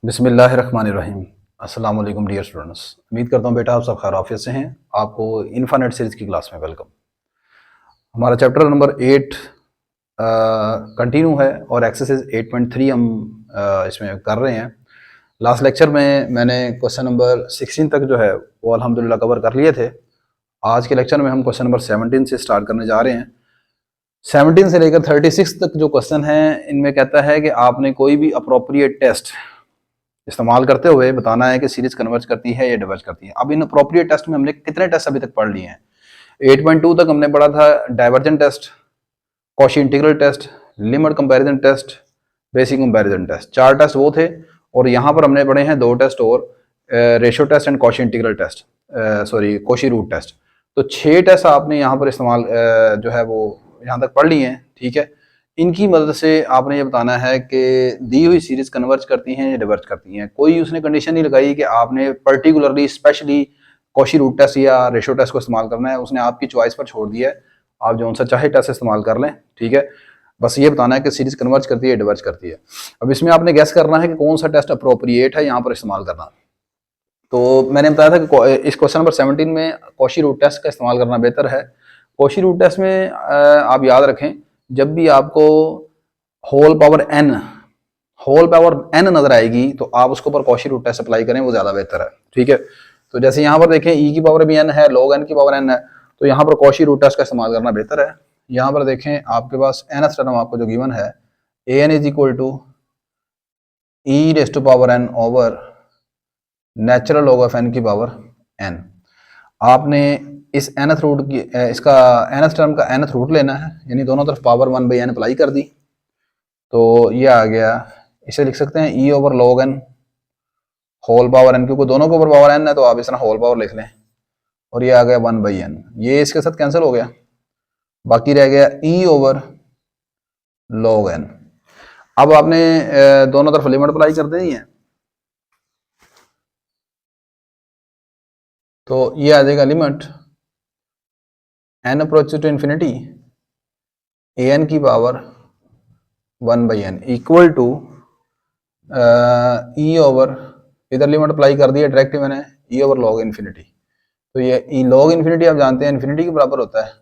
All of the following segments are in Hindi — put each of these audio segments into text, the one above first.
बिस्मिल्लाहिर्रहमानिर्रहीम। अस्सलाम वालेकुम डियर स्टूडेंट्स। उम्मीद करता हूँ बेटा आप सब खैर आफियत से हैं। आपको इन्फानेट सीरीज़ की क्लास में वेलकम। हमारा चैप्टर नंबर 8 कंटिन्यू है और एक्सरसाइज 8.3 हम इसमें कर रहे हैं। लास्ट लेक्चर में मैंने क्वेश्चन नंबर 16 तक जो है वो अल्हम्दुलिल्लाह कवर कर लिए थे। आज के लेक्चर में हम क्वेश्चन नंबर 17 से स्टार्ट करने जा रहे हैं। 17 से लेकर 36 तक जो क्वेश्चन हैं इनमें कहता है कि आपने कोई भी अप्रोप्रिएट टेस्ट इस्तेमाल करते हुए बताना है कि सीरीज कन्वर्ज करती है या डिवर्ज करती है। अब इन अप्रोप्रिएट टेस्ट में हमने कितने टेस्ट अभी तक पढ़ लिए हैं? 8.2 तक हमने पढ़ा था divergent test, Cauchy integral test, limit comparison test, basic comparison test. 4 test वो थे और यहाँ पर हमने पढ़े हैं 2 टेस्ट और ratio test and Cauchy integral test, sorry Cauchy root test. तो 6 टेस्ट आपने यहाँ पर इस्तेमाल जो है वो यहाँ तक पढ़ लिए हैं। ठीक है, इनकी मदद से आपने ये बताना है कि दी हुई सीरीज कन्वर्ज करती हैं या डिवर्ज करती हैं। कोई उसने कंडीशन नहीं लगाई कि आपने particularly specially Cauchy root test या रेशो टेस्ट को इस्तेमाल करना है। उसने आपकी चॉइस पर छोड़ दिया है, आप जो सा चाहे टेस्ट इस्तेमाल कर लें। ठीक है, बस ये बताना है कि सीरीज कन्वर्ज करती है डिवर्ज करती है। अब इसमें आपने गैस करना है कि कौन सा टेस्ट अप्रोप्रिएट है यहाँ पर इस्तेमाल करना। तो मैंने बताया था कि इस क्वेश्चन नंबर 17 में कॉशी रूट टेस्ट का इस्तेमाल करना बेहतर है। कॉशी रूट टेस्ट में आप याद रखें, जब भी आपको होल पावर एन नजर आएगी तो आप उसके ऊपर कॉशी रूट टेस्ट अप्लाई करें, वो ज़्यादा बेहतर है। ठीक है, तो जैसे यहाँ पर देखें ई की पावर भी एन है, लॉग एन की पावर एन है, तो यहाँ पर कॉशी रूट टेस्ट का इस्तेमाल करना बेहतर है। यहाँ पर देखें आपके पास एन टर्म आपको जो गिवन है a n is equal to e raise to power n over natural log of n की पावर एन। आपने इस nth रूट की इसका nth टर्म का nth रूट लेना है, यानी दोनों तरफ पावर 1/n अप्लाई कर दी तो ये आ गया। इसे लिख सकते हैं e over log n whole power n, क्योंकि दोनों के ऊपर पावर एन है तो आप इस तरह होल पावर लिख लें, और ये आ गया 1/n। ये इसके साथ कैंसिल हो गया, बाकी रह गया ई ओवर लॉग एन। अब आपने दोनों तरफ लिमिट अप्लाई कर देनी है, तो ये आ जाएगा limit n approach to infinity a n की power 1/n equal to e over, इधर लिमिट अप्लाई कर दिया डायरेक्टली मैंने, ई ओवर लॉग इन्फिनिटी। तो ये ई लॉग इन्फिनिटी आप जानते हैं इन्फिनिटी के बराबर होता है,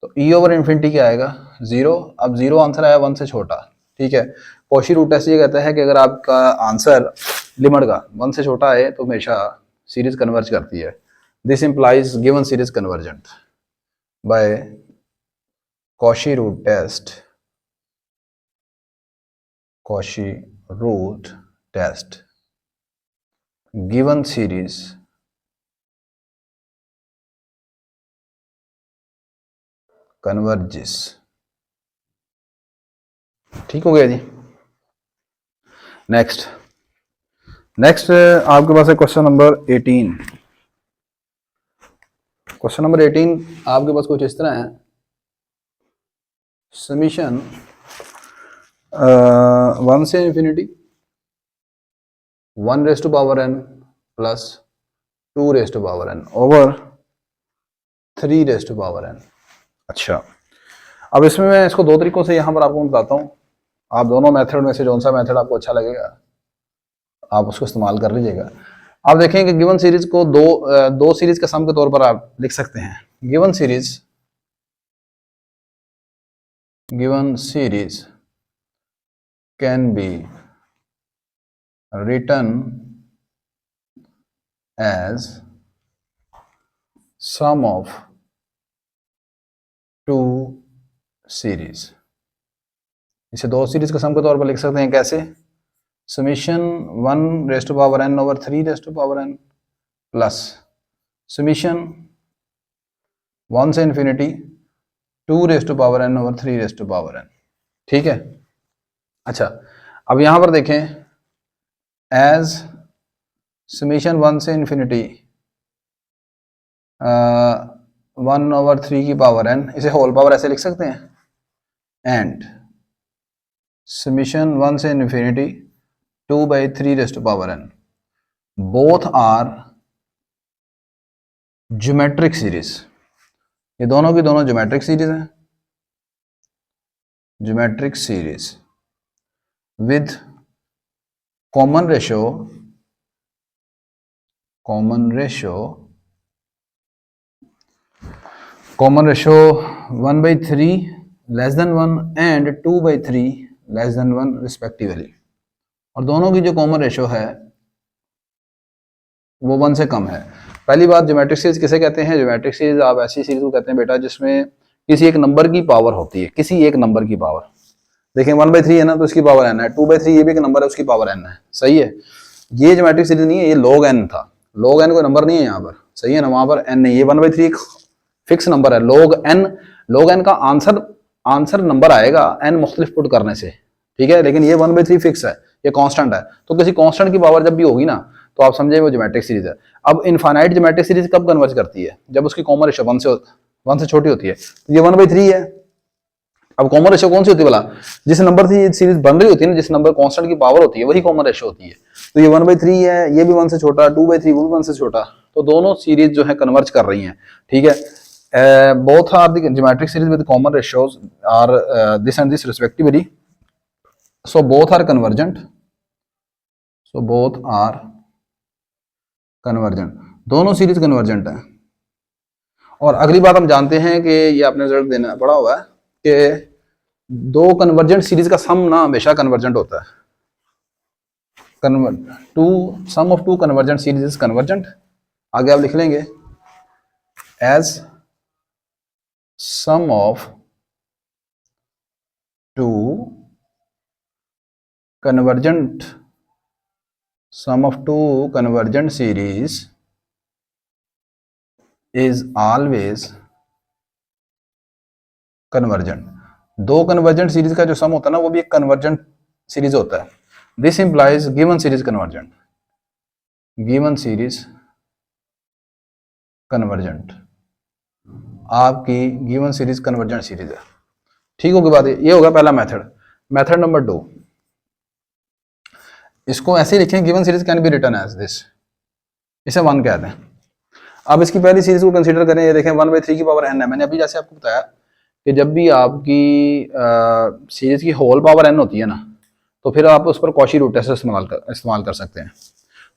तो ई ओवर इन्फिनिटी क्या आएगा 0। अब 0 आंसर आया 1 से छोटा। ठीक है, कॉशी रूट टेस्ट ये कहता है कि अगर आपका आंसर लिमिट का 1 से छोटा है तो हमेशा सीरीज कन्वर्ज करती है। This implies given series convergent by Cauchy root test, Cauchy root test given series converges। ठीक हो गया जी। नेक्स्ट आपके पास है क्वेश्चन नंबर 18। क्वेश्चन नंबर 18 आपके पास कुछ इस तरह है, समीशन 1 से infinity 1 raise to power n plus 2 raise to power n over 3 raise to power n। अच्छा, अब इसमें मैं इसको 2 तरीकों से यहाँ पर आपको बताता हूँ। आप दोनों मेथड में से जो सा मेथड आपको अच्छा लगेगा आप उसको इस्तेमाल कर लीजिएगा। आप देखें कि गिवन सीरीज को दो सीरीज के सम के तौर पर आप लिख सकते हैं। Given series can be written as sum of 2 series. इसे 2 सीरीज के सम के तौर पर लिख सकते हैं। कैसे? Summation 1 raise to power n over 3 raise to power n plus summation 1 से infinity 2 raise to power n over 3 raise to power n। ठीक है, अच्छा अब यहां पर देखें एज समीशन 1 से इन्फिनिटी 1 ओवर 3 की पावर n, इसे होल पावर ऐसे लिख सकते हैं, एंड समीशन 1 से infinity 2/3 raise to power n, both are geometric series. ये दोनों की दोनों ज्योमेट्रिक सीरीज हैं, geometric series with common ratio 1/3 less than 1 and 2/3 less than 1 respectively, और दोनों की जो कॉमन रेशो है वो 1 से कम है। पहली बात, ज्योमेट्रिक सीरीज किसे कहते हैं? ज्योमेट्रिक सीरीज आप ऐसी सीरीज को कहते हैं बेटा जिसमें किसी एक नंबर की पावर होती है, किसी एक नंबर की पावर। देखें 1/3 है ना, तो इसकी पावर n है, 2/3 ये भी एक नंबर है, उसकी पावर n है, सही है। ये ज्योमेट्रिक सीरीज नहीं है, ये log n था, log n कोई नंबर नहीं है यहाँ पर, सही है ना, वहां पर n नहीं, ये 1/3 एक फिक्स नंबर है। log n का आंसर नंबर आएगा n मुख्तलिफ पुट करने से, ठीक है, लेकिन ये 1/3 फिक्स है, ये कांस्टेंट है। तो किसी कांस्टेंट की पावर जब भी होगी ना, तो आप समझे वो ज्योमेट्रिक सीरीज है। अब इनफाइनाइट ज्योमेट्रिक सीरीज कब कन्वर्ज करती है? जब उसकी कॉमन रेशो 1 से छोटी होती है, तो ये 1/3 है। अब कॉमन रेशो कौन सी होती है भला? जिस नंबर से ये सीरीज बन रही होती है ना, जिस नंबर कांस्टेंट की पावर होती है, वही कॉमन रेशो होती है। तो ये 1/3 है, ये भी 1 से छोटा, 2/3 वो भी 1 से छोटा, तो दोनों सीरीज जो है कन्वर्ज कर रही हैं, ठीक है। Both are the geometric series with common ratios are this and this respectively, so both are convergent, दोनों सीरीज कन्वर्जेंट है। और अगली बात हम जानते हैं कि ये आपने रिजल्ट देना पड़ा हुआ है कि दो कन्वर्जेंट सीरीज का सम ना हमेशा कन्वर्जेंट होता है। Sum of two convergent series is convergent. आगे आप लिख लेंगे as sum of two convergent series is always convergent. दो कन्वर्जेंट सीरीज का जो सम होता है ना, वो भी एक कन्वर्जेंट सीरीज होता है। This implies given series convergent, आपकी गिवन सीरीज कन्वर्जेंट सीरीज है, ठीक होगी बात। ये होगा पहला मेथड नंबर 2, इसको ऐसे ही लिखें, given series can be written as this, इसे 1 कहते हैं। अब इसकी पहली सीरीज को कंसीडर करें, ये देखें 1/3 की पावर n है। मैंने अभी जैसे आपको बताया कि जब भी आपकी सीरीज की होल पावर n होती है ना, तो फिर आप उस पर कॉशी रूट टेस्ट इस्तेमाल कर सकते हैं।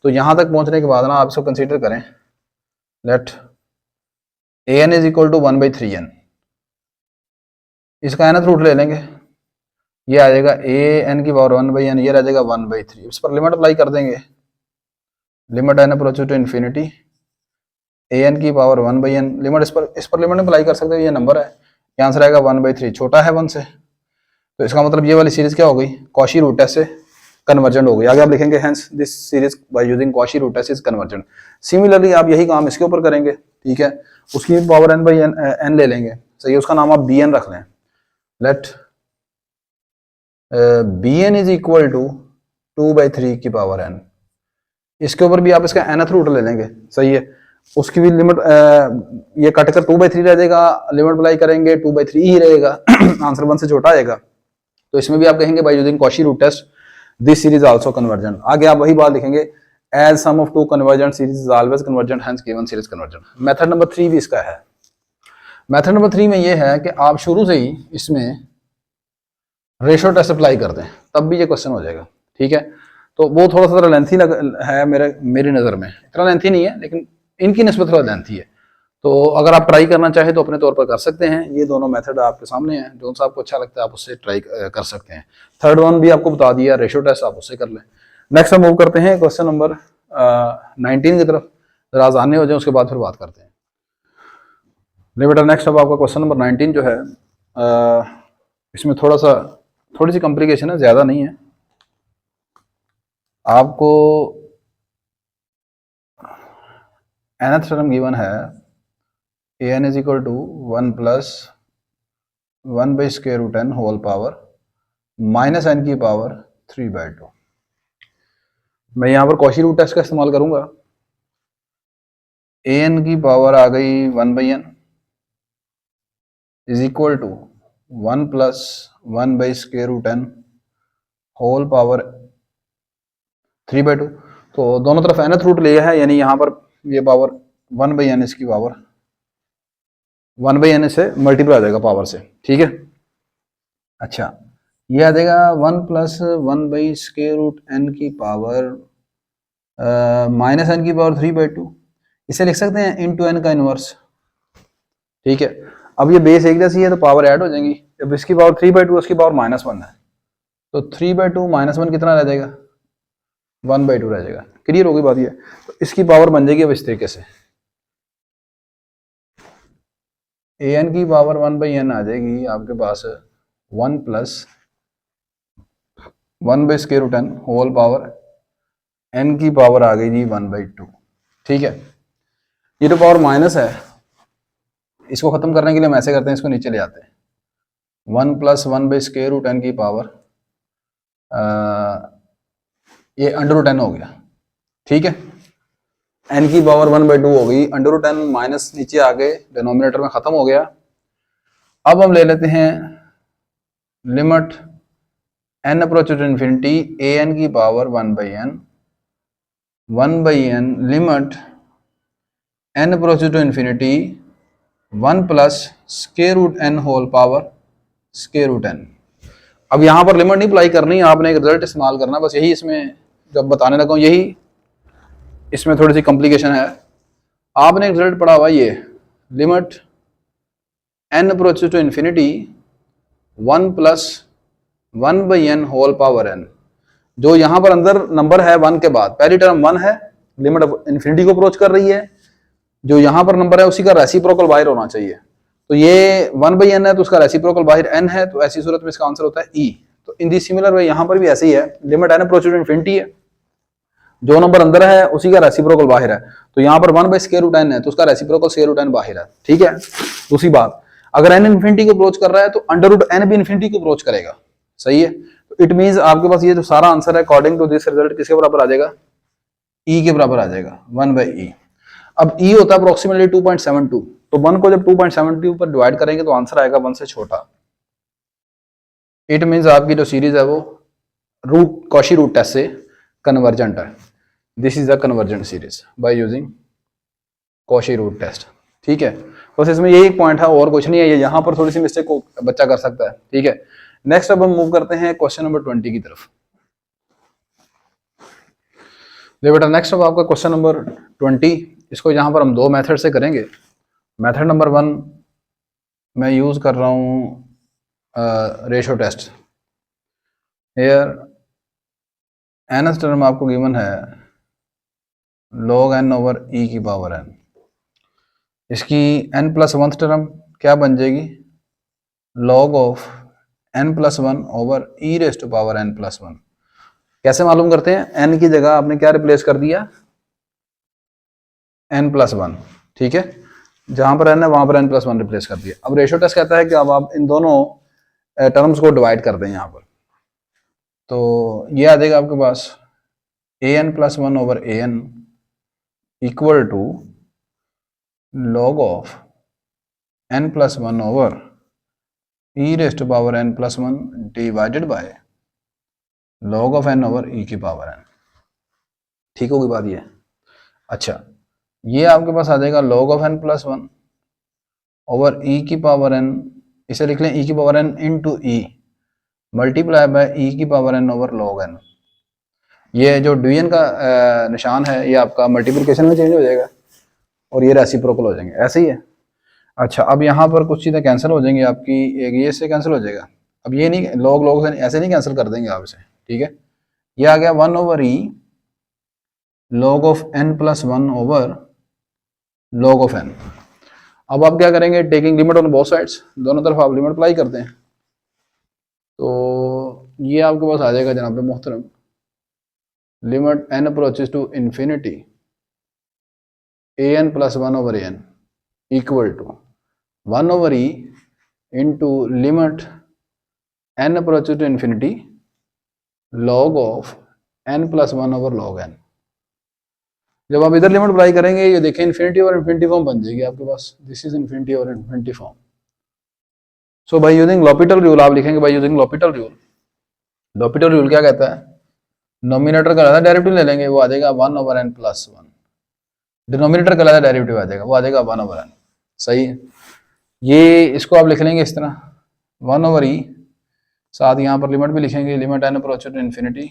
तो यहाँ तक पहुँचने के बाद ना आप इसको कंसीडर करें, let an is equal to 1/3n, इसका nth रूट ले लेंगे, ये आ जाएगा an की पावर 1/n, ये रह जाएगा 1/3। इस पर लिमिट अप्लाई कर देंगे, limit n approaches to infinity, an की पावर 1/n, लिमिट इस पर लिमिट अप्लाई कर सकते हैं, ये नंबर है, ये आंसर आएगा 1/3, छोटा है 1 से। तो इसका मतलब ये वाली सीरीज क्या हो गई? कॉशी रूट टेस्ट से कन्वर्जेंट हो गई। आगे आप लिखेंगे hence this series by using Cauchy root test is convergent. Similarly आप यही काम इसके ऊपर करेंगे, ठीक है, उसकी पावर n ले लेंगे, सही है, उसका नाम आप bn रख लें। Let bn is equal to 2/3 की पावर n, इसके ऊपर भी आप इसका nth रूट ले लेंगे, सही है, उसकी भी लिमिट ये कट कर 2/3 रह जाएगा, लिमिट अप्लाई करेंगे 2/3 ही रहेगा, आंसर 1 से छोटा आएगा। तो इसमें भी आप कहेंगे by using Cauchy root test this series also convergent. आगे आप वही बात लिखेंगे, as sum of two convergent series is always convergent, hence given series convergent. Method number 3 भी इसका है। मेथड नंबर 3 में ये है कि आप शुरू से ही इसमें रेशो टेस्ट अप्लाई कर दें, तब भी ये क्वेश्चन हो जाएगा, ठीक है। तो वो थोड़ा सा लेंथी है मेरी नज़र में, इतना लेंथी नहीं है, लेकिन इनकी निस्बत थोड़ा लेंथी है। तो अगर आप ट्राई करना चाहें तो अपने तौर पर कर सकते हैं। ये दोनों मेथड आपके सामने हैं, जो सा आपको अच्छा लगता है आप उससे ट्राई कर सकते हैं। थर्ड वन भी आपको बता दिया, रेशो टेस्ट, आप उससे कर लें। नेक्स्ट हम मूव करते हैं क्वेश्चन नंबर 19 की तरफ, जरा आसानी हो जाए, उसके बाद फिर बात करते हैं। बेटा नेक्स्ट अब आपका क्वेश्चन नंबर 19 जो है, इसमें थोड़ी सी कॉम्प्लिकेशन है, ज़्यादा नहीं है। आपको nth टर्म गिवन है, an is equal to 1 plus 1/√n whole power minus n की पावर 3/2। मैं यहाँ पर कॉशी रूट टेस्ट का इस्तेमाल करूँगा। an की पावर आ गई 1/n is equal to 1 plus 1/√n whole power 3/2। तो दोनों तरफ nth रूट लिया है, यानी यहाँ पर ये पावर 1/n, इसकी पावर 1/n से मल्टीप्लाई हो जाएगा पावर से, ठीक है। अच्छा, ये आ जाएगा 1+1/√n की पावर -n⁻³ इसे लिख सकते हैं इंटू n का इनवर्स। ठीक है, अब ये बेस एक जैसी है तो पावर ऐड हो जाएंगी। जब इसकी पावर 3/2 उसकी पावर -1 है तो 3/2 -1 कितना रह जाएगा, 1/2 रह जाएगा। क्लियर होगी बात ये। तो इसकी पावर बन जाएगी अब इस तरीके से, an की पावर 1/n आ जाएगी आपके पास 1+1/√n होल पावर n की पावर आ गई जी 1/2। ठीक है, ये तो पावर माइनस है, इसको खत्म करने के लिए हम ऐसे करते हैं, इसको नीचे ले आते हैं। 1+1/√n की पावर ये √n हो गया। ठीक है, n की पावर 1/2 हो गई, √n माइनस नीचे आ गए, डिनोमिनेटर में खत्म हो गया। अब हम ले लेते हैं limit n approaches to infinity an की power 1/n limit n approaches to infinity 1+√n whole power √n। अब यहाँ पर लिमिट नहीं अप्लाई करनी, आपने एक रिजल्ट इस्तेमाल करना, बस यही इसमें जब बताने लगा हूँ यही इसमें थोड़ी सी कॉम्प्लिकेशन है। आपने एक रिजल्ट पढ़ा हुआ ये limit n approaches to infinity 1+1/n whole power n। जो यहाँ पर अंदर नंबर है 1 के बाद, पहली टर्म 1 है, लिमिट इन्फिनिटी को अप्रोच कर रही है, जो यहाँ पर नंबर है उसी का रेसिप्रोकल बाहर होना चाहिए। तो ये 1/n है तो उसका रेसिप्रोकल बाहर n है, तो ऐसी सूरत में इसका आंसर होता है e। तो इन दी सिमिलर वे यहाँ पर भी ऐसे ही है, limit n approach to infinity है, जो नंबर अंदर है उसी का रेसिप्रोकल बाहर है, तो यहाँ पर 1/√n है तो उसका रेसिप्रोकल √n बाहर है। ठीक है, दूसरी बात, अगर n इन्फिनिटी को अप्रोच कर रहा है तो √n भी इन्फिनिटी को अप्रोच करेगा। सही है, तो इट मींस आपके पास ये जो सारा आंसर है अकॉर्डिंग टू दिस रिजल्ट किसके बराबर आ जाएगा, e के बराबर आ जाएगा, 1/e। अब e होता है अप्रोक्सीमेटली 2.72, तो 1 को जब 2.72 पर डिवाइड करेंगे तो आंसर आएगा 1 से छोटा। इट मींस आपकी जो सीरीज है वो कॉशी रूट टेस्ट से कन्वर्जेंट है। This is the convergent series by using Cauchy root test. ठीक है, बस इसमें यही एक पॉइंट है और कुछ नहीं है, ये यहाँ पर थोड़ी सी मिस्टेक को बच्चा कर सकता है। ठीक है, नेक्स्ट अब हम मूव करते हैं क्वेश्चन नंबर 20 की तरफ। देखो बेटा, नेक्स्ट अब आपका क्वेश्चन नंबर 20, इसको यहाँ पर हम दो मेथड से करेंगे। मेथड नंबर 1 मैं यूज कर रहा हूँ ratio test. Here n term आपको गिवन है log n ओवर e की पावर n, इसकी n+1 टर्म क्या बन जाएगी, log of n+1 over e raise to power n+1। कैसे मालूम करते हैं, n की जगह आपने क्या रिप्लेस कर दिया, n+1। ठीक है, जहां पर n है वहां पर n+1 रिप्लेस कर दिया। अब रेशो टेस्ट कहता है कि अब आप इन दोनों टर्म्स को डिवाइड कर दें यहाँ पर, तो ये आ जाएगा आपके पास an+1 over an equal to log of n+1 over e raise to power n+1 divided by log of n over e की पावर n। ठीक होगी बात ये। अच्छा, ये आपके पास आ जाएगा log of n+1 over e की पावर n, इसे लिख लें e की power n into e multiply by e की power n over log n। ये जो डिवीजन का निशान है ये आपका मल्टीप्लिकेशन में चेंज हो जाएगा और ये रेसिप्रोकल हो जाएंगे, ऐसे ही है। अच्छा, अब यहाँ पर कुछ चीज़ें कैंसिल हो जाएंगी आपकी, एक ये से कैंसिल हो जाएगा। अब ये नहीं log से ऐसे नहीं कैंसिल कर देंगे आप इसे। ठीक है, ये आ गया 1 over e log of n+1 over log of n। अब आप क्या करेंगे, taking limit on both sides, दोनों तरफ आप लिमिट अप्लाई करते हैं, तो ये आपके पास आ जाएगा जनाब मोहतरम, limit n approaches to infinity an+1 over an equal to 1 over e into limit n approaches to infinity log of n+1 over log n। जब आप इधर लिमिट अप्लाई करेंगे, ये देखें इन्फिनिटी और इन्फिनिटी फॉर्म बन जाएगी आपके पास, दिस इज इन्फिनिटी और infinity form. So by using L'Hôpital rule आप लिखेंगे, by using L'Hôpital rule. L'Hôpital rule क्या कहता है, नोमिनेटर का अलग डेरिवेटिव ले लेंगे, वो आ जाएगा 1 ओवर n+1, डिनोमिनेटर का अलग डेरिवेटिव आ जाएगा, वो आ जाएगा 1 ओवर n। सही है, ये इसको आप लिख लेंगे इस तरह 1 ओवर e साथ यहाँ पर लिमिट भी लिखेंगे, limit n approaches to infinity,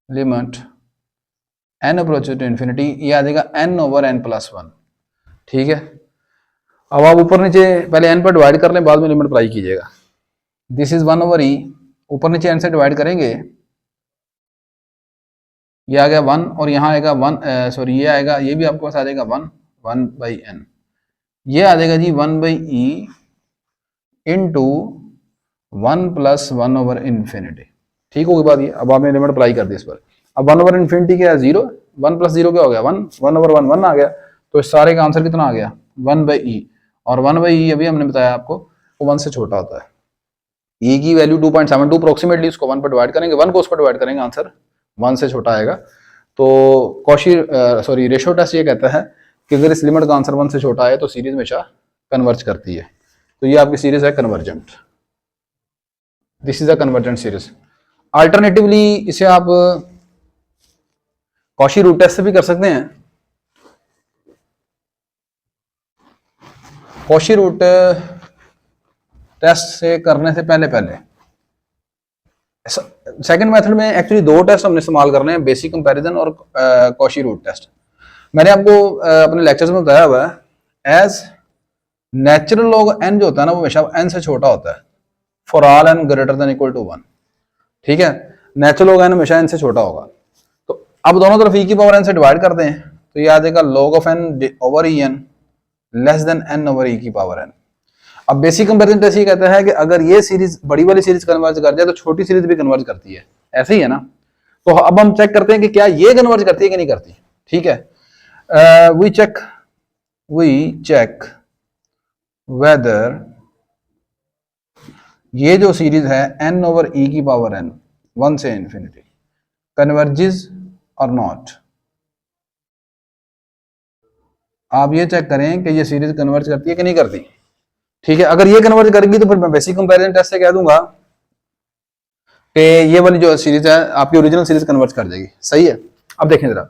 limit n approaches to infinity, ये आ जाएगा n ओवर n प्लस 1। ठीक है, अब आप ऊपर नीचे पहले n पर डिवाइड कर लें, बाद में लिमिट अप्लाई कीजिएगा। दिस इज 1 ओवर e, ऊपर नीचे n से डिवाइड करेंगे, ये आ गया 1 और यहाँ आएगा 1, सॉरी ये आएगा, ये भी आपके पास आ जाएगा 1 बाई n, ये आ जाएगा जी 1 by e into 1 plus 1 over infinity. ठीक होगी बात ये। अब आपने लिमिट अप्लाई कर दी इस पर। अब 1 ओवर इन्फिनिटी क्या है, 0, 1 प्लस 0 क्या हो गया 1, 1 ओवर 1 1 आ गया, तो इस सारे का आंसर कितना आ गया 1 बाई ई, और 1 बाई ई अभी हमने बताया आपको वो 1 से छोटा होता है। ई की वैल्यू 2.72 अप्रोक्सीमेटली, उसको 1 पर डिवाइड करेंगे, 1 को उस पर डिवाइड करेंगे, आंसर 1 से छोटा आएगा। तो कॉशी सॉरी रेशियो टेस्ट ये कहता है कि अगर इस लिमिट का आंसर 1 से छोटा है तो सीरीज हमेशा कन्वर्ज करती है। तो ये आपकी सीरीज है convergent, this is a convergent series. Alternatively इसे आप कॉशी रूट टेस्ट से भी कर सकते हैं। कॉशी रूट टेस्ट से करने से पहले सेकंड मेथड में एक्चुअली 2 टेस्ट हमने इस्तेमाल करने हैं, बेसिक कंपैरिजन और कॉशी रूट टेस्ट। मैंने आपको अपने लेक्चर्स में बताया हुआ है, एज नेचुरल लॉग n जो होता है ना वो हमेशा n से छोटा होता है, for all n greater than equal to 1। ठीक है, नेचुरल लॉग n हमेशा n से छोटा होगा। तो अब दोनों तरफ e की पावर n से डिवाइड कर दें तो ये आ जाएगा log of n over e n less than n over e की पावर n। अब बेसिक कंपैरिजन टेस्ट ये कहता है कि अगर ये सीरीज बड़ी वाली सीरीज कन्वर्ज कर जाए तो छोटी सीरीज भी कन्वर्ज करती है, ऐसे ही है ना। तो अब हम चेक करते हैं कि क्या ये कन्वर्ज करती है कि नहीं करती। ठीक है, वी चेक वेदर ये जो सीरीज है n ओवर e की पावर n 1 से इंफिनिटी कन्वर्जेस और नॉट। आप ये चेक करें कि ये सीरीज कन्वर्ज करती है कि नहीं करती। ठीक है, अगर ये कन्वर्ज करेगी तो फिर मैं बेसिक कंपैरिजन टेस्ट से कह दूंगा कि ये वाली जो सीरीज है आपकी ओरिजिनल सीरीज कन्वर्ज कर जाएगी। सही है, अब देखें जरा,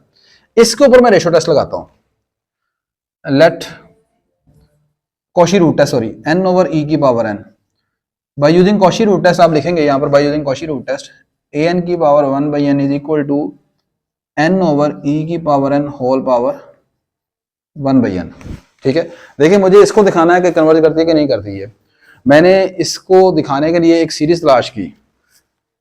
इसके ऊपर मैं रेशियो टेस्ट लगाता हूं। Let Cauchy root test, sorry n over e की power n by using Cauchy root test. आप लिखेंगे यहां पर by using Cauchy root test an की power 1 by n is equal to n over e की power n whole power 1 by n। ठीक है, देखिए मुझे इसको दिखाना है कि कन्वर्ज करती है कि नहीं करती है। मैंने इसको दिखाने के लिए एक सीरीज तलाश की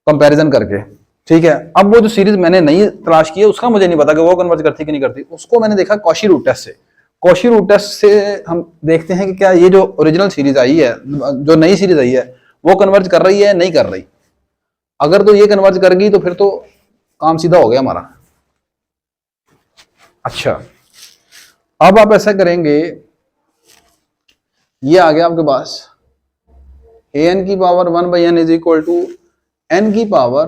कंपैरिजन करके। ठीक है, अब वो जो सीरीज मैंने नई तलाश की है उसका मुझे नहीं पता कि वो कन्वर्ज करती है कि नहीं करती, उसको मैंने देखा कॉशी रूट टेस्ट से। कॉशी रूट टेस्ट से हम देखते हैं कि क्या ये जो ओरिजिनल सीरीज आई है, जो नई सीरीज आई है, वो कन्वर्ज कर रही है नहीं कर रही। अगर तो ये कन्वर्ज कर गई तो फिर तो काम सीधा हो गया हमारा। अच्छा, अब आप ऐसा करेंगे, ये आ गया आपके पास an की power 1 by n is equal to n की पावर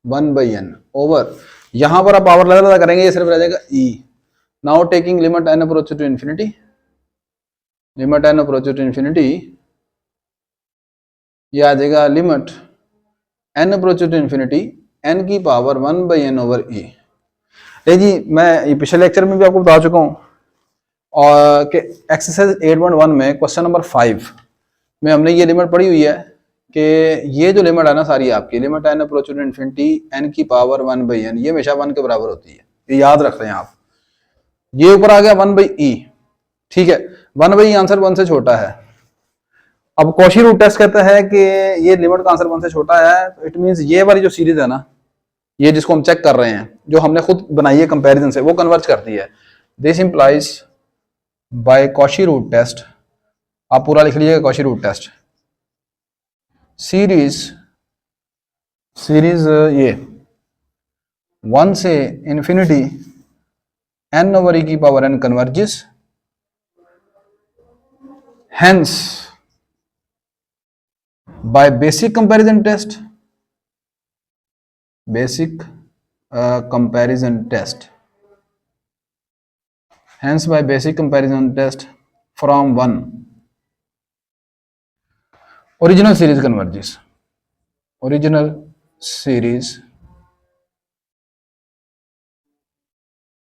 1 बाई n ओवर, यहां पर आप पावर लगा करेंगे, ये सिर्फ रह जाएगा e। Now taking limit n approaches to infinity, limit n approaches to infinity, ये आ जाएगा limit n approaches to infinity n की power 1 by n over e। जी मैं ये पिछले लेक्चर में भी आपको बता चुका हूं और कि एक्सरसाइज 8.1 में क्वेश्चन नंबर 5 में हमने ये लिमिट पढ़ी हुई है कि ये जो लिमिट है ना सारी आपकी, limit n approaches to infinity n की पावर 1 बाई n, ये हमेशा 1 के बराबर होती है, ये याद रख लें आप। ये ऊपर आ गया 1 बाई e। ठीक है, 1 बाई आंसर 1 से छोटा है। अब कॉशी रूट टेस्ट कहता है कि ये लिमिट का आंसर 1 से छोटा है, तो इट मींस ये वाली जो सीरीज है ना, ये जिसको हम चेक कर रहे हैं, जो हमने खुद बनाई है कंपैरिजन से, वो कन्वर्ज करती है। This implies by Cauchy root test, आप पूरा लिख लीजिएगा कॉशी रूट टेस्ट, सीरीज ये 1 से इंफिनिटी n ओवर e की power n converges, hence by basic comparison test, basic comparison test, hence by basic comparison test from 1 original series converges, original series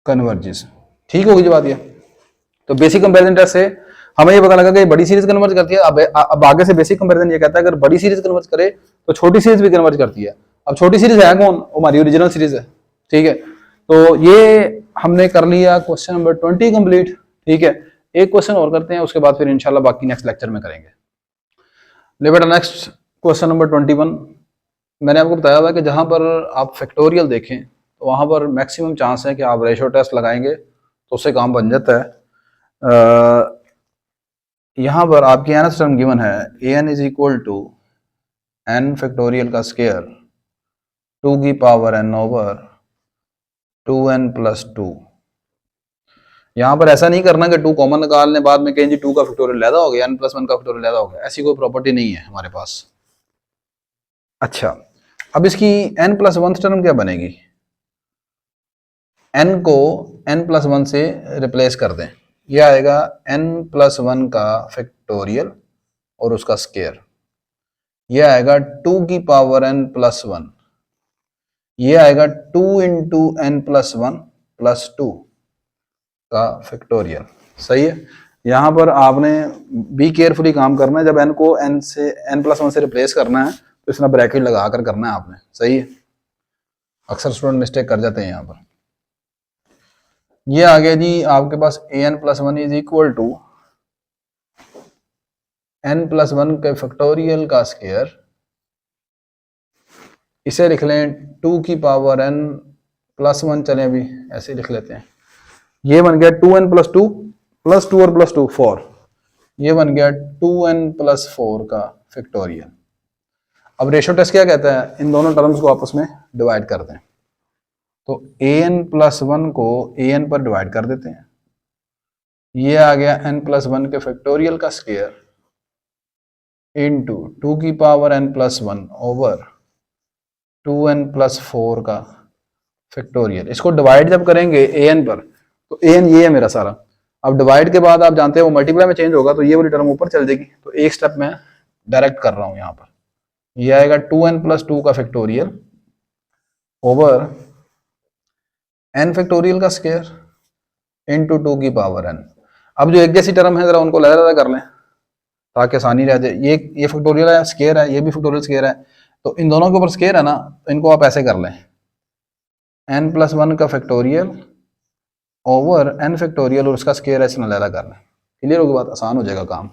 converges। ठीक होगी जो बात ये। तो बेसिक कंपैरिजन टेस्ट से हमें ये पता लगा कि ये बड़ी सीरीज कन्वर्ज करती है। अब आगे से बेसिक कंपैरिजन ये कहता है अगर बड़ी सीरीज कन्वर्ज करे तो छोटी सीरीज भी कन्वर्ज करती है। अब छोटी सीरीज है कौन? वो हमारी ओरिजिनल सीरीज है। ठीक है, तो ये हमने कर लिया क्वेश्चन नंबर 20 कंप्लीट। ठीक है, एक क्वेश्चन और करते हैं, उसके बाद फिर इंशाल्लाह बाकी नेक्स्ट लेक्चर में करेंगे। ले बेटा नेक्स्ट क्वेश्चन नंबर 21। मैंने आपको बताया हुआ कि जहां पर आप फैक्टोरियल देखें तो वहां पर मैक्सिमम चांस है कि आप रेशो टेस्ट लगाएंगे तो उससे काम बन जाता है। यहाँ पर आपकी एन टर्म गिवन है a n is equal to n factorial का स्केयर 2 की power n over 2n plus 2। यहाँ पर ऐसा नहीं करना कि 2 कॉमन निकालने बाद में कहें जी 2 का फैक्टोरियल लैदा हो गया, n प्लस 1 का फैक्टोरियल लैदा हो गया, ऐसी कोई प्रॉपर्टी नहीं है हमारे पास। अच्छा, अब इसकी n प्लस 1 टर्म क्या बनेगी? n को n प्लस 1 से रिप्लेस कर दें, यह आएगा n प्लस 1 का फैक्टोरियल और उसका स्केयर, यह आएगा 2 की पावर n प्लस 1, यह आएगा 2 इंटू n प्लस 1 प्लस 2 का फैक्टोरियल। सही है, यहाँ पर आपने बी केयरफुली काम करना है। जब n को n प्लस 1 से रिप्लेस करना है तो इसमें ब्रैकेट लगा कर करना है आपने। सही है, अक्सर स्टूडेंट मिस्टेक कर जाते हैं यहाँ पर। ये आ गया जी आपके पास an plus 1 is equal to n plus 1 के फैक्टोरियल का स्केयर, इसे लिख लें 2 की पावर n प्लस 1, चलें अभी ऐसे लिख लेते हैं। ये बन गया 2n प्लस 2 प्लस 2 और प्लस 2 4, ये बन गया 2n प्लस 4 का फैक्टोरियल। अब रेशो टेस्ट क्या कहता है? इन दोनों टर्म्स को आपस में डिवाइड कर दें, तो an प्लस 1 को an पर डिवाइड कर देते हैं, ये आ गया n प्लस 1 के फैक्टोरियल का स्केयर इंटू 2 की power n plus 1 over 2n plus 4 का फैक्टोरियल। इसको डिवाइड जब करेंगे an पर तो an ये है मेरा सारा। अब डिवाइड के बाद आप जानते हैं वो मल्टीप्लाई में चेंज होगा, तो ये वाली टर्म ऊपर चल जाएगी। तो एक स्टेप मैं डायरेक्ट कर रहा हूं यहाँ पर, ये आएगा 2n प्लस 2 का फैक्टोरियल ओवर n फैक्टोरियल का स्केयर इंटू 2 की पावर n। अब जो एक जैसी टर्म है जरा उनको लहरा कर लें ताकि आसानी रह जाए। ये फैक्टोरियल है, स्केयर है, ये भी फैक्टोरियल स्केयर है, तो इन दोनों के ऊपर स्केयर है ना, तो इनको आप ऐसे कर लें n प्लस 1 का फैक्टोरियल ओवर n फैक्टोरियल और उसका स्केयर ऐसे लहरा कर लें। क्लियर होगी बात, आसान हो जाएगा काम।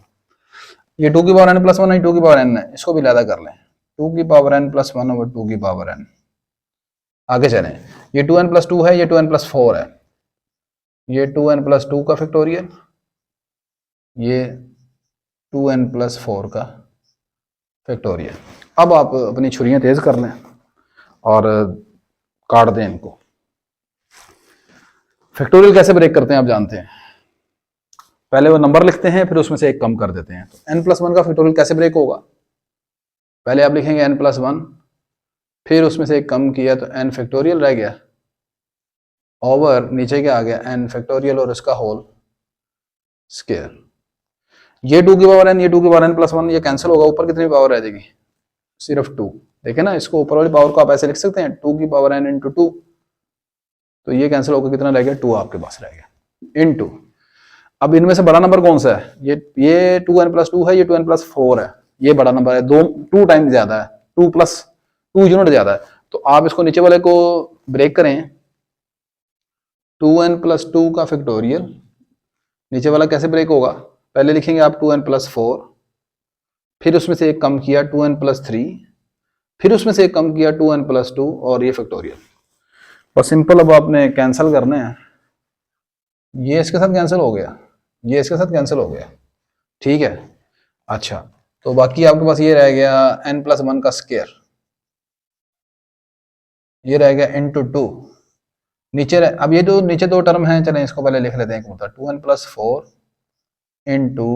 ये 2 की पावर n प्लस 1 है, 2 की पावर n है, इसको भी लहरा कर लें 2 की पावर n प्लस 1 ओवर 2 की पावर n। आगे चलें, ये 2n प्लस 2 है, ये 2n प्लस 4 है, ये 2n प्लस 2 का फैक्टोरियल, ये 2n प्लस 4 का फैक्टोरियल। अब आप अपनी छुरियां तेज कर लें और काट दें इनको। फैक्टोरियल कैसे ब्रेक करते हैं आप जानते हैं, पहले वो नंबर लिखते हैं फिर उसमें से एक कम कर देते हैं। तो n प्लस 1 का फैक्टोरियल कैसे ब्रेक होगा? पहले आप लिखेंगे n प्लस 1, फिर उसमें से एक कम किया तो n फैक्टोरियल रह गया ओवर नीचे क्या आ गया n फैक्टोरियल और इसका होल स्केयर। ये 2 की पावर n, ये 2 की पावर n प्लस 1, ये कैंसिल होगा, ऊपर कितनी पावर रह जाएगी? सिर्फ 2। देखे ना, इसको ऊपर वाली पावर को आप ऐसे लिख सकते हैं 2 की पावर n इंटू 2, तो ये कैंसिल होकर कितना रह गया? 2 आपके पास रह गया इंटू। अब इनमें से बड़ा नंबर कौन सा है? ये 2n प्लस 2 है, ये 2n प्लस 4 है, ये बड़ा नंबर है, 2 टाइम्स ज्यादा है, 2 प्लस 2 यूनिट ज्यादा है। तो आप इसको नीचे वाले को ब्रेक करें, 2n प्लस 2 का फैक्टोरियल, नीचे वाला कैसे ब्रेक होगा? पहले लिखेंगे आप 2n प्लस 4, फिर उसमें से एक कम किया 2n प्लस 3, फिर उसमें से एक कम किया 2n प्लस 2 और ये फैक्टोरियल। बस सिंपल। अब आपने कैंसिल करने हैं, ये इसके साथ कैंसिल हो गया, ये इसके साथ कैंसिल हो गया, ठीक है। अच्छा, तो बाकी आपके पास ये रह गया n प्लस 1 का स्केयर, ये रह गया इंटू 2 नीचे अब ये जो नीचे 2 टर्म हैं, चलें इसको पहले लिख लेते हैं एक मतलब 2n plus 4 into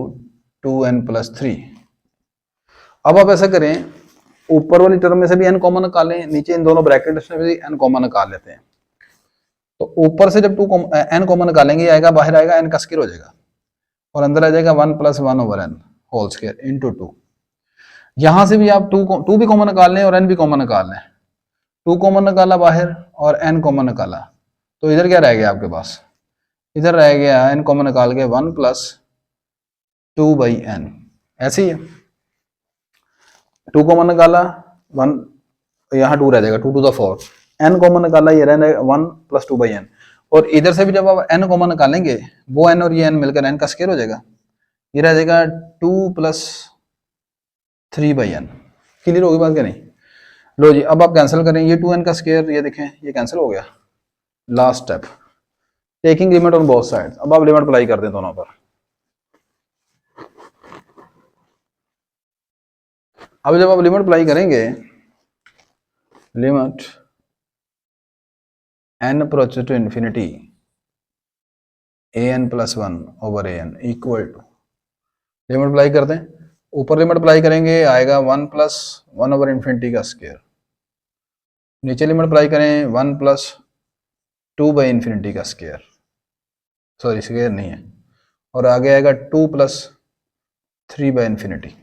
2n plus 3। अब आप ऐसा करें, ऊपर वाली टर्म में से भी n कॉमन निकालें, नीचे इन दोनों ब्रैकेट में भी n कॉमन निकाल लेते हैं। तो ऊपर से जब n कॉमन निकालेंगे आएगा, बाहर आएगा n का स्केयर हो जाएगा और अंदर आ जाएगा 1 plus 1 over n whole square into 2। यहां से भी आप 2 भी कॉमन निकाल लें और n भी कॉमन निकाल लें। 2 कॉमन निकाला बाहर और n कॉमन निकाला, तो इधर क्या रह गया आपके पास? इधर रह गया n कॉमन निकाल के 1 प्लस 2/n, ऐसे ही है। 2 कॉमन निकाला, 1 यहाँ 2 रह जाएगा, 2 to the 4, n कॉमन निकाला, ये रहने 1 + 2/n, और इधर से भी जब आप n कॉमन निकालेंगे वो n और ये n मिलकर n का स्क्वायर हो जाएगा, ये रह जाएगा 2 + 3/n। क्लियर होगी बात क्या नहीं? लो जी, अब आप कैंसिल करें, ये 2n का स्क्वायर, ये देखें ये कैंसिल हो गया। Last step, taking limit on both sides. अब आप लिमिट अप्लाई कर दें दोनों पर। अब जब आप लिमिट अप्लाई करेंगे, limit n approaches to infinity an + 1 / an equal to, limit apply कर दें, ऊपर लिमिट अप्लाई करेंगे आएगा 1 + 1/∞ का स्क्वायर, नीचे लिमिट अप्लाई करें 1 + 2/∞ का स्क्वायर, सॉरी स्क्वायर नहीं है, और आगे आएगा 2 + 3/∞।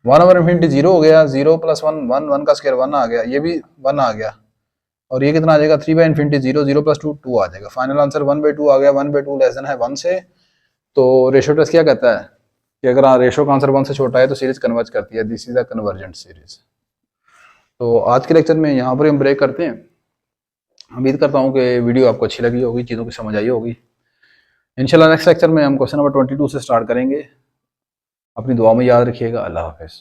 1/∞ 0 हो गया, 0 + 1 1, 1 का स्क्वायर 1 आ गया, ये भी 1 आ गया, और ये कितना आ जाएगा 3/∞, 0 0 + 2 2 आ जाएगा। फाइनल आंसर 1/2 आ गया। 1/2 लेस देन है 1 से। तो रेशियो टेस्ट क्या कहता है कि अगर रेशियो का आंसर 1 से छोटा है तो सीरीज कन्वर्ज करती है, this is a convergent series. तो आज के लेक्चर में यहाँ पर हम ब्रेक करते हैं। उम्मीद करता हूँ कि वीडियो आपको अच्छी लगी होगी, चीज़ों की समझ आई होगी। इंशाल्लाह नेक्स्ट लेक्चर में हम क्वेश्चन नंबर 22 से स्टार्ट करेंगे। अपनी दुआ में याद रखिएगा। अल्लाह हाफ़िज़।